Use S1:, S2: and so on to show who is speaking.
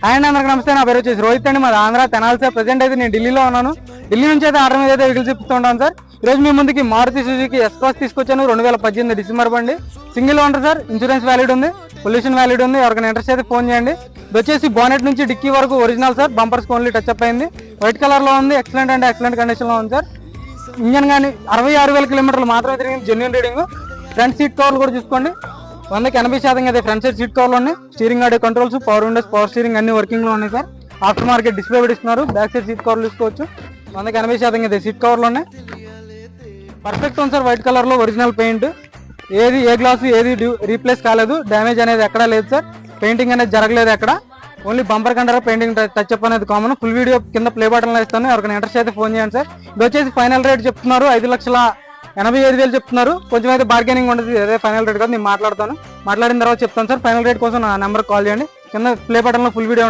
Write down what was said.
S1: Hi అండి, అందరికీ నమస్తే. నా పేరు వచ్చేసి రోహిత్ అండి, మాది ఆంధ్ర తెనాలి సార్. ప్రజెంట్ అయితే నేను ఢిల్లీలో ఉన్నాను. ఢిల్లీ నుంచి అయితే ఆర్డర్ మీద అయితే వెహికల్స్ ఇస్తూ ఉంటాను సార్. ఈరోజు మీ ముందుకి మారుతి సుజుకి S-Cross తీసుకొచ్చాను. 2018 డిసెంబర్ బండి, single owner sir. Insurance valid ఉంది, పొల్యూషన్ వ్యాలిడ్ ఉంది. ఎవరికైనా ఇంట్రెస్ట్ అయితే ఫోన్ చేయండి. ఇది వచ్చేసి బానెట్ నుంచి డిక్కీ వరకు original sir. Bumpers only touch up అయింది. వైట్ కలర్ లో ఉంది. ఎక్సలెంట్ అంటే ఎక్సలెంట్ కండిషన్ లో ఉంది సార్. ఇంజన్ కానీ 66,000 కిలోమీటర్లు మాత్రమే తిరిగింది, జెన్యూన్ రీడింగ్. ఫ్రంట్ సీట్ కవర్లు కూడా చూసుకోండి, 100% అయితే ఫ్రంట్ సైడ్ సీట్ కవర్లు ఉన్నాయి. Steering audio controls, power Windows, power steering అన్ని వర్కింగ్ లో ఉన్నాయి సార్. ఆఫ్టర్ మార్కెట్ డిస్ప్లే కూడా ఇస్తున్నారు. బ్యాక్ సైడ్ సీట్ కవర్లు తీసుకోవచ్చు, 100% అయితే సీట్ కవర్లు ఉన్నాయి. పర్ఫెక్ట్ ఉంది సార్. వైట్ కలర్ లో ఒరిజినల్ పెయింట్, ఏది ఏ గ్లాసు ఏది రీప్లేస్ కాలేదు. డ్యామేజ్ అనేది ఎక్కడా లేదు సార్. పెయింటింగ్ అనేది జరగలేదు ఎక్కడ. ఓన్లీ బంపర్ కంటారా పెయింటింగ్ టచ్ అప్ అనేది కామన్. ఫుల్ వీడియో కింద ప్లే బటన్ లో ఇస్తాను. ఎవరికైనా ఇంట్రెస్ట్ అయితే ఫోన్ చేయండి సార్. ఇది వచ్చేసి ఫైనల్ రేట్ చెప్తున్నారు 5,85,000 చెప్తున్నారు. కొంచెం అయితే బార్గెనింగ్ ఉంటుంది. అదే ఫైనల్ రేట్ కాదు, నేను మాట్లాడిన తర్వాత చెప్తాను సార్. ఫైనల్ రేట్ కోసం నా నెంబర్ కాల్ చేయండి. కింద ప్లే బటన్ లో ఫుల్ వీడియో